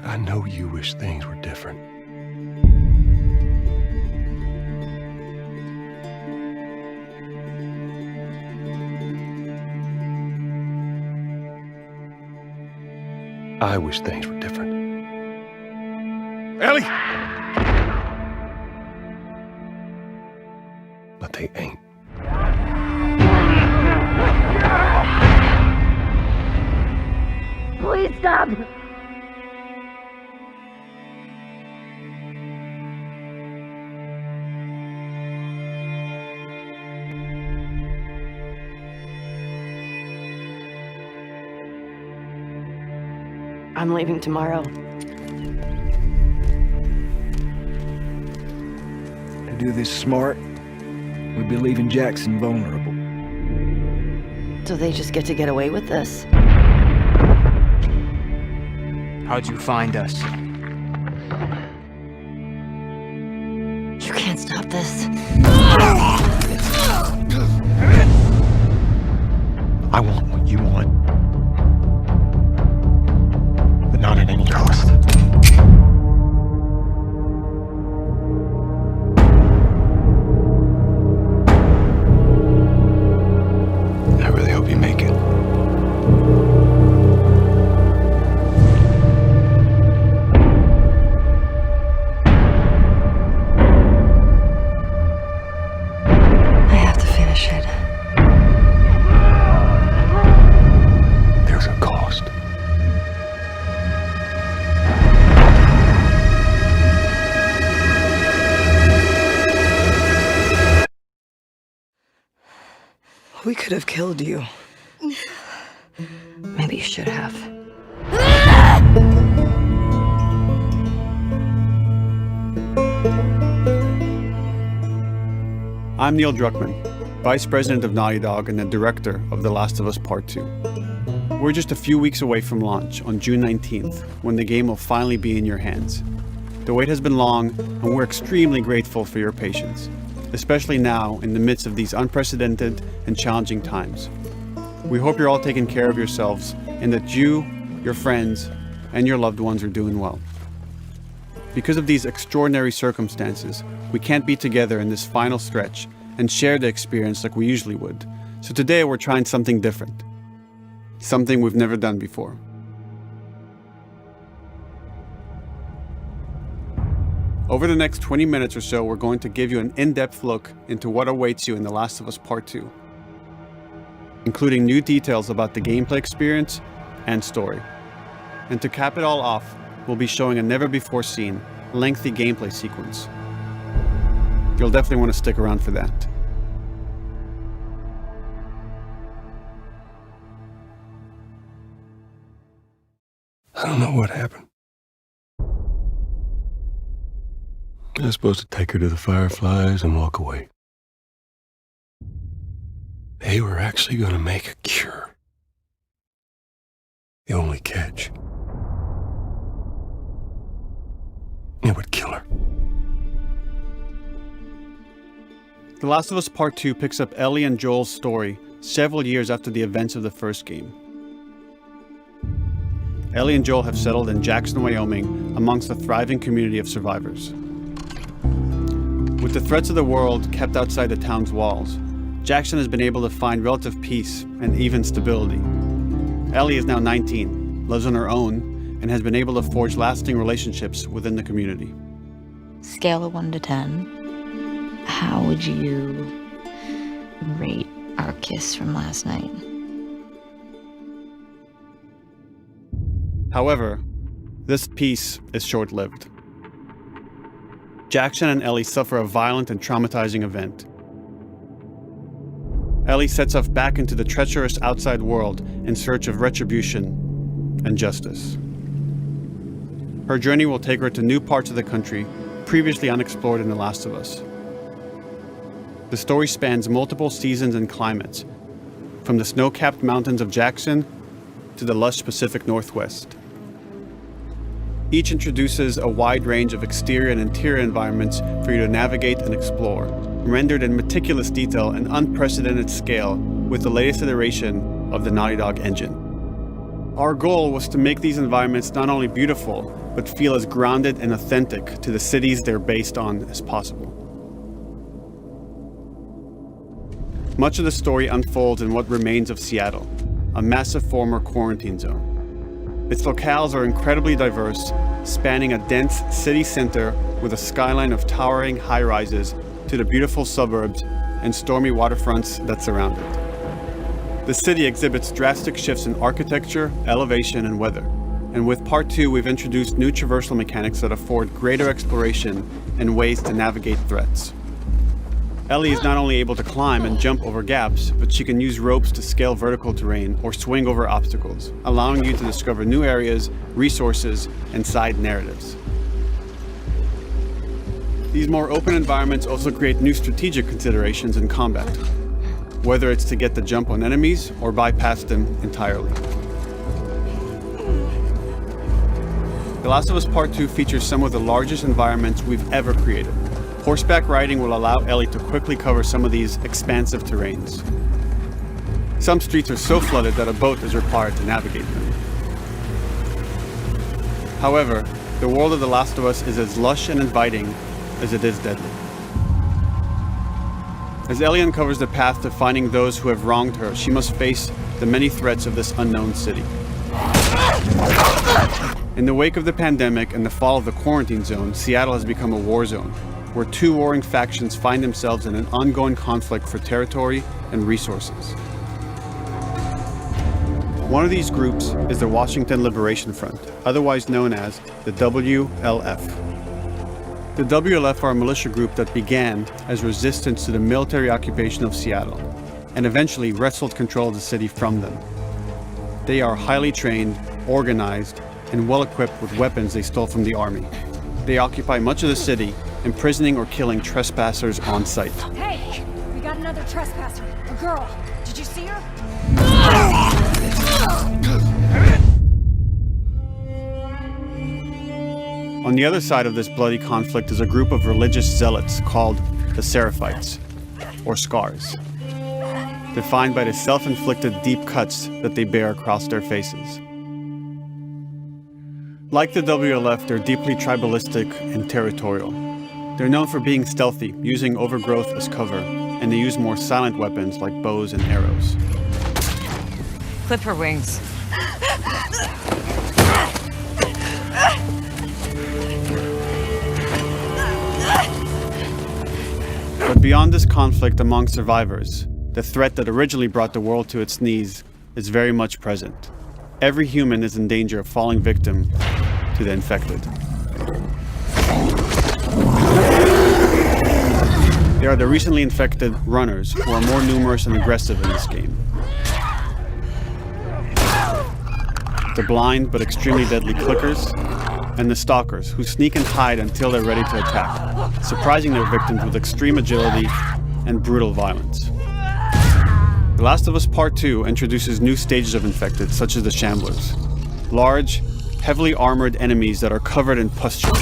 I know you wish things were different. I wish things were different. Ellie! But they ain't. Please stop! I'm leaving tomorrow. To do this smart, we'd be leaving Jackson vulnerable. So they just get to get away with this? How'd you find us? You can't stop this. I want what you want. But not at any cost. I really hope you make it. I have to finish it. There's a cost. We could have killed you. Maybe you should have. I'm Neil Druckmann, Vice President of Naughty Dog and the Director of The Last of Us Part 2. We're just a few weeks away from launch on June 19th, when the game will finally be in your hands. The wait has been long, and we're extremely grateful for your patience, especially now in the midst of these unprecedented and challenging times. We hope you're all taking care of yourselves and that you, your friends, and your loved ones are doing well. Because of these extraordinary circumstances, we can't be together in this final stretch and share the experience like we usually would. So today we're trying something different. Something we've never done before. Over the next 20 minutes or so, we're going to give you an in-depth look into what awaits you in The Last of Us Part 2, including new details about the gameplay experience and story. And to cap it all off, we'll be showing a never-before-seen, lengthy gameplay sequence. You'll definitely want to stick around for that. I don't know what happened. I was supposed to take her to the Fireflies and walk away. They were actually going to make a cure. The only catch, it would kill her. The Last of Us Part 2 picks up Ellie and Joel's story several years after the events of the first game. Ellie and Joel have settled in Jackson, Wyoming, amongst a thriving community of survivors. With the threats of the world kept outside the town's walls, Jackson has been able to find relative peace and even stability. Ellie is now 19, lives on her own, and has been able to forge lasting relationships within the community. Scale of 1 to 10, how would you rate our kiss from last night? However, this peace is short-lived. Jackson and Ellie suffer a violent and traumatizing event. Ellie sets off back into the treacherous outside world in search of retribution and justice. Her journey will take her to new parts of the country previously unexplored in The Last of Us. The story spans multiple seasons and climates, from the snow-capped mountains of Jackson to the lush Pacific Northwest. Each introduces a wide range of exterior and interior environments for you to navigate and explore, rendered in meticulous detail and unprecedented scale with the latest iteration of the Naughty Dog engine. Our goal was to make these environments not only beautiful, but feel as grounded and authentic to the cities they're based on as possible. Much of the story unfolds in what remains of Seattle, a massive former quarantine zone. Its locales are incredibly diverse, spanning a dense city center with a skyline of towering high-rises to the beautiful suburbs and stormy waterfronts that surround it. The city exhibits drastic shifts in architecture, elevation, and weather. And with Part 2, we've introduced new traversal mechanics that afford greater exploration and ways to navigate threats. Ellie is not only able to climb and jump over gaps, but she can use ropes to scale vertical terrain or swing over obstacles, allowing you to discover new areas, resources, and side narratives. These more open environments also create new strategic considerations in combat, whether it's to get the jump on enemies or bypass them entirely. The Last of Us Part 2 features some of the largest environments we've ever created. Horseback riding will allow Ellie to quickly cover some of these expansive terrains. Some streets are so flooded that a boat is required to navigate them. However, the world of The Last of Us is as lush and inviting as it is deadly. As Ellie uncovers the path to finding those who have wronged her, she must face the many threats of this unknown city. In the wake of the pandemic and the fall of the quarantine zone, Seattle has become a war zone, where two warring factions find themselves in an ongoing conflict for territory and resources. One of these groups is the Washington Liberation Front, otherwise known as the WLF. The WLF are a militia group that began as resistance to the military occupation of Seattle, and eventually wrestled control of the city from them. They are highly trained, organized, and well-equipped with weapons they stole from the army. They occupy much of the city, imprisoning or killing trespassers on sight. Hey, we got another trespasser, a girl. Did you see her? On the other side of this bloody conflict is a group of religious zealots called the Seraphites, or Scars, defined by the self-inflicted deep cuts that they bear across their faces. Like the WLF, they're deeply tribalistic and territorial. They're known for being stealthy, using overgrowth as cover, and they use more silent weapons like bows and arrows. Clip her wings. But beyond this conflict among survivors, the threat that originally brought the world to its knees is very much present. Every human is in danger of falling victim to the infected. They are the recently infected runners, who are more numerous and aggressive in this game. The blind but extremely deadly clickers, and the stalkers, who sneak and hide until they're ready to attack, surprising their victims with extreme agility and brutal violence. The Last of Us Part 2 introduces new stages of infected, such as the Shamblers. Large, heavily armored enemies that are covered in pustule.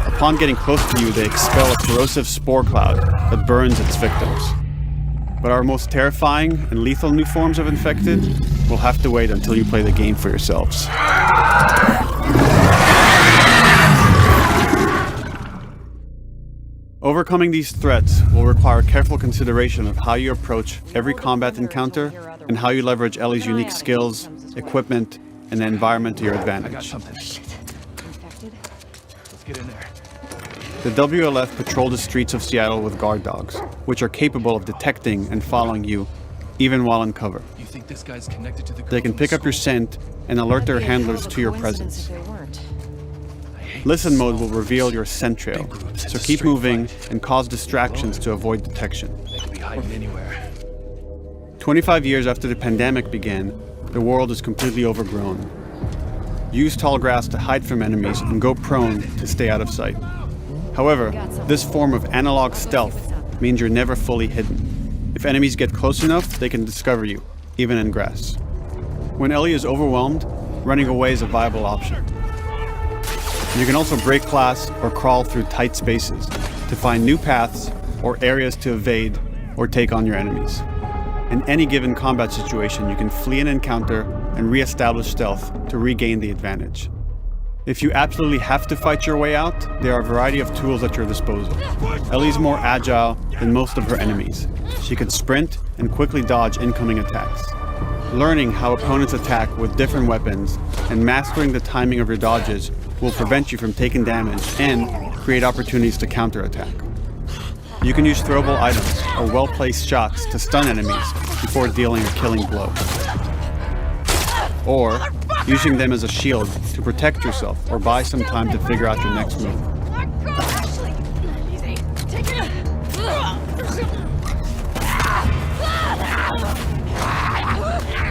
Upon getting close to you, they expel a corrosive spore cloud that burns its victims. But our most terrifying and lethal new forms of infected will have to wait until you play the game for yourselves. Overcoming these threats will require careful consideration of how you approach every combat encounter and how you leverage Ellie's unique skills, equipment, and the environment to your advantage. Let's get in there. The WLF patrol the streets of Seattle with guard dogs, which are capable of detecting and following you, even while in cover. You think this guy's connected to the They can pick up your scent and alert their handlers to your presence. Listen mode will reveal your scent trail, so keep moving and cause distractions to avoid detection. They could be hiding anywhere. 25 years after the pandemic began, the world is completely overgrown. Use tall grass to hide from enemies and go prone to stay out of sight. However, this form of analog stealth means you're never fully hidden. If enemies get close enough, they can discover you, even in grass. When Ellie is overwhelmed, running away is a viable option. You can also break glass or crawl through tight spaces to find new paths or areas to evade or take on your enemies. In any given combat situation, you can flee an encounter and re-establish stealth to regain the advantage. If you absolutely have to fight your way out, there are a variety of tools at your disposal. Ellie's more agile than most of her enemies. She can sprint and quickly dodge incoming attacks. Learning how opponents attack with different weapons and mastering the timing of your dodges will prevent you from taking damage and create opportunities to counterattack. You can use throwable items or well-placed shots to stun enemies before dealing a killing blow. Or using them as a shield to protect yourself or buy some time to figure out your next move.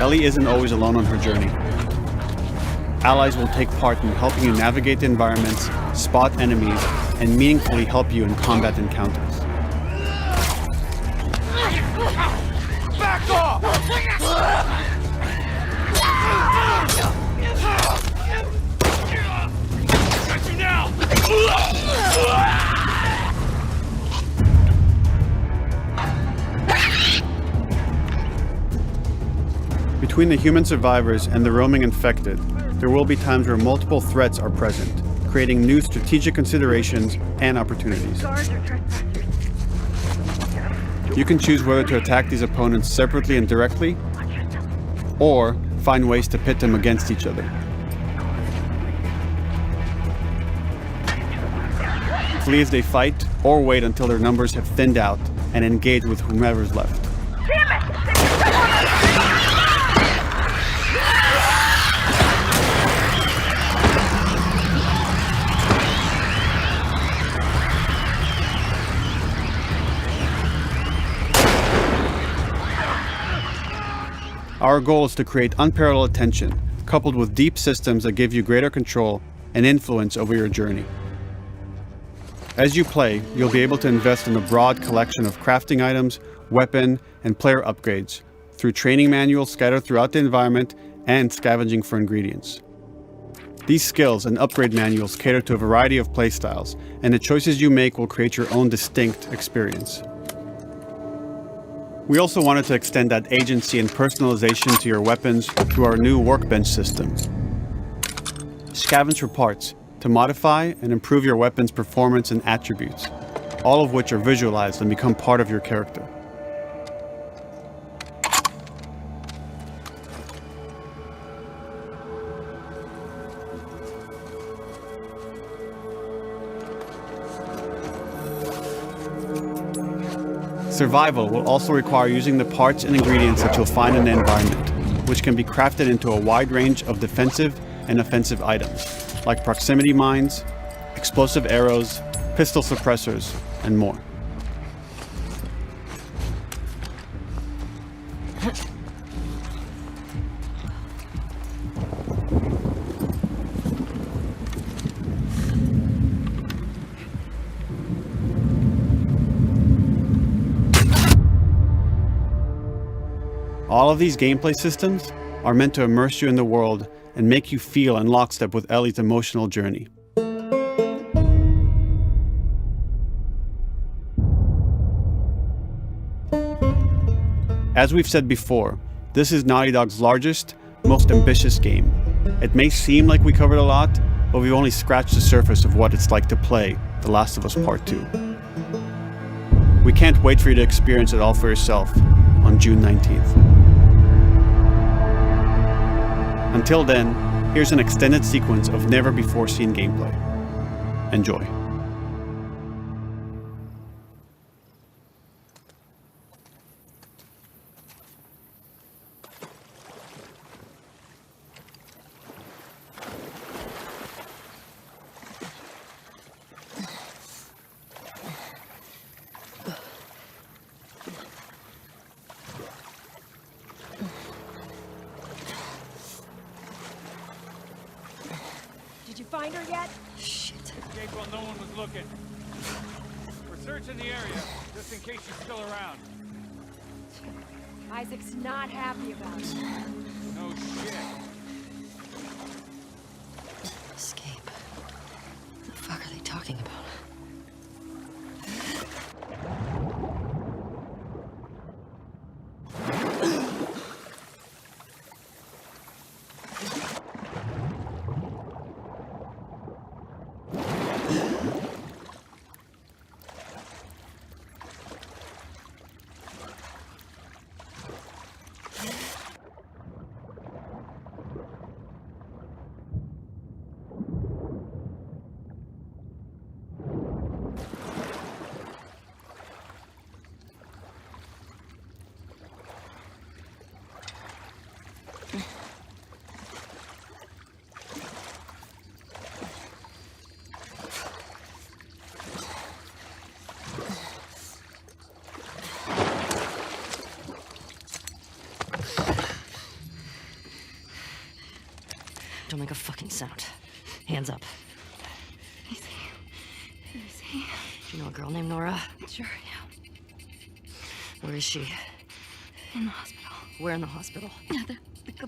Ellie isn't always alone on her journey. Allies will take part in helping you navigate the environments, spot enemies, and meaningfully help you in combat encounters. Back off! Got you now! Between the human survivors and the roaming infected, there will be times where multiple threats are present, creating new strategic considerations and opportunities. You can choose whether to attack these opponents separately and directly, or find ways to pit them against each other. Flee as they fight, or wait until their numbers have thinned out and engage with whomever's left. Our goal is to create unparalleled tension, coupled with deep systems that give you greater control and influence over your journey. As you play, you'll be able to invest in a broad collection of crafting items, weapon, and player upgrades through training manuals scattered throughout the environment and scavenging for ingredients. These skills and upgrade manuals cater to a variety of playstyles, and the choices you make will create your own distinct experience. We also wanted to extend that agency and personalization to your weapons through our new workbench system. Scavenge for parts to modify and improve your weapon's performance and attributes, all of which are visualized and become part of your character. Survival will also require using the parts and ingredients that you'll find in the environment, which can be crafted into a wide range of defensive and offensive items, like proximity mines, explosive arrows, pistol suppressors, and more. All of these gameplay systems are meant to immerse you in the world and make you feel in lockstep with Ellie's emotional journey. As we've said before, this is Naughty Dog's largest, most ambitious game. It may seem like we covered a lot, but we've only scratched the surface of what it's like to play The Last of Us Part 2. We can't wait for you to experience it all for yourself on June 19th. Until then, here's an extended sequence of never-before-seen gameplay. Enjoy. Did you find her yet? Shit. Escape while no one was looking. We're searching the area, just in case she's still around. Isaac's not happy about it. No shit. Escape. What the fuck are they talking about? make a fucking sound. Hands up. Easy. Do you know a girl named Nora? Sure, yeah. Where is she? In the hospital. Where in the hospital? Yeah,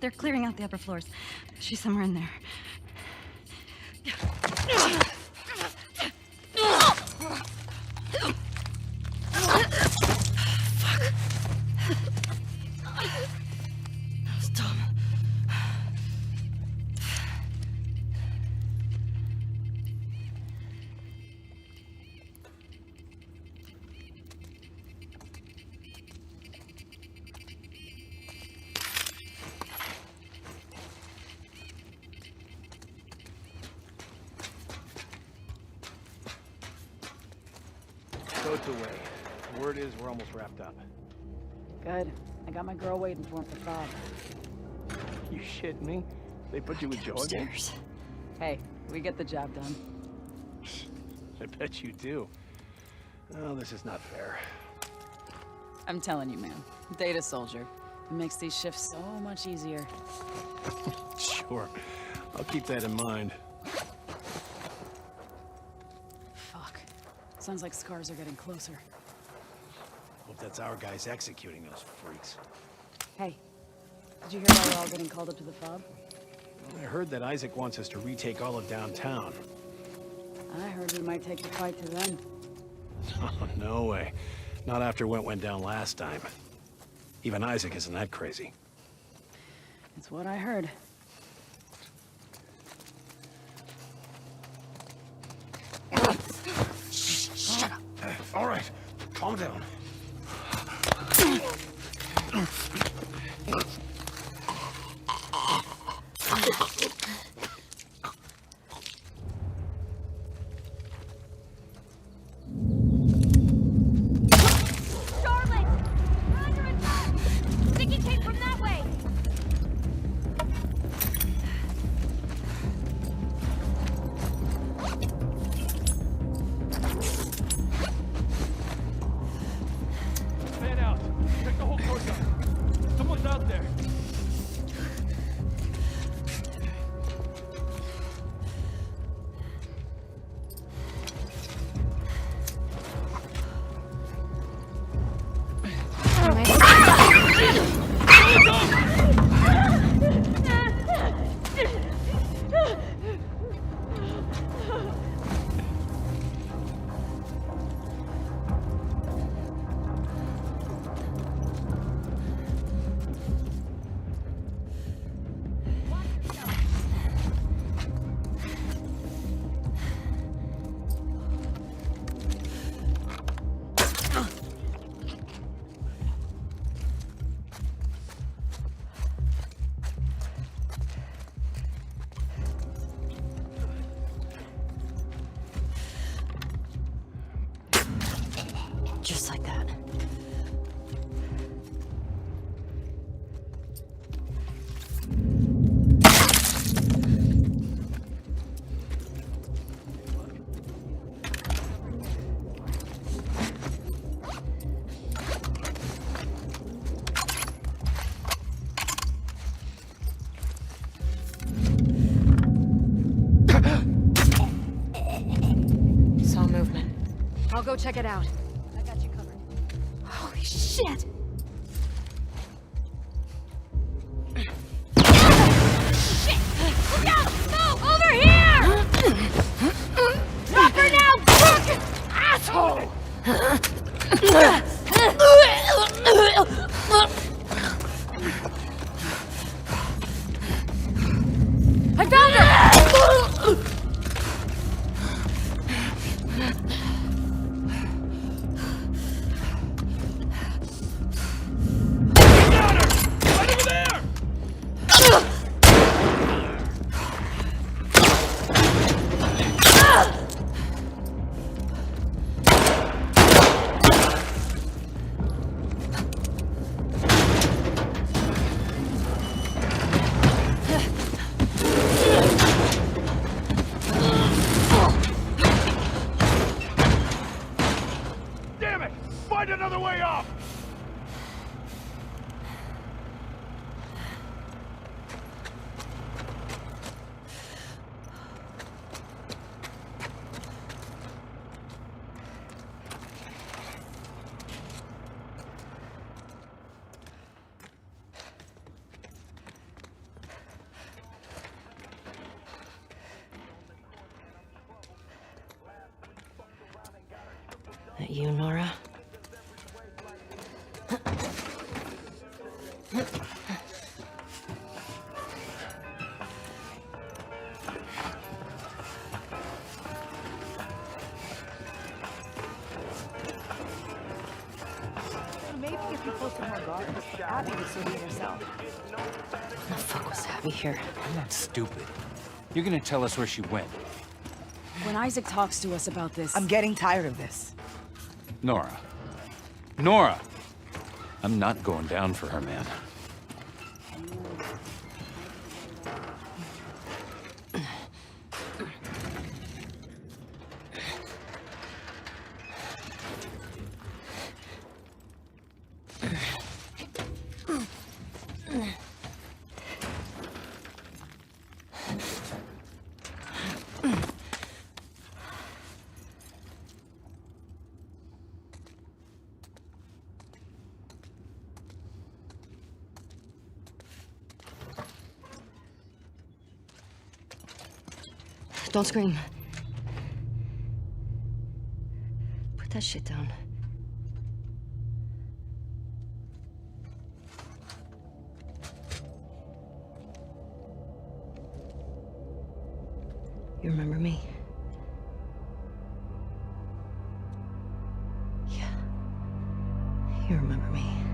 they're clearing out the upper floors. She's somewhere in there. Boat's away. Word is we're almost wrapped up. Good. I got my girl waiting for him for Bob. You shit me? They put you with Joe again? Upstairs. Hey, we get the job done. I bet you do. Oh, this is not fair. I'm telling you, man. Data soldier. It makes these shifts so much easier. Sure. I'll keep that in mind. Fuck. Sounds like scars are getting closer. Hope that's our guys executing those freaks. Hey, did you hear why we're all getting called up to the fob? I heard that Isaac wants us to retake all of downtown. I heard we might take the fight to them. Oh, no way. Not after what went down last time. Even Isaac isn't that crazy. It's what I heard. Shut up. All right, calm down. Just like that. Saw movement. I'll go check it out. I got you covered. Holy shit! Shit! Look out! No! Over here! Drop her now, crook! Asshole! I found her! Damn it! Find another way off! that you, Nora? Maybe if you posted more guards, Abby would still be herself. What the fuck was Abby here? I'm not stupid. You're gonna tell us where she went. When Isaac talks to us about this... I'm getting tired of this. Nora. Nora! I'm not going down for her, man. Don't scream. Put that shit down. You remember me? Yeah. You remember me.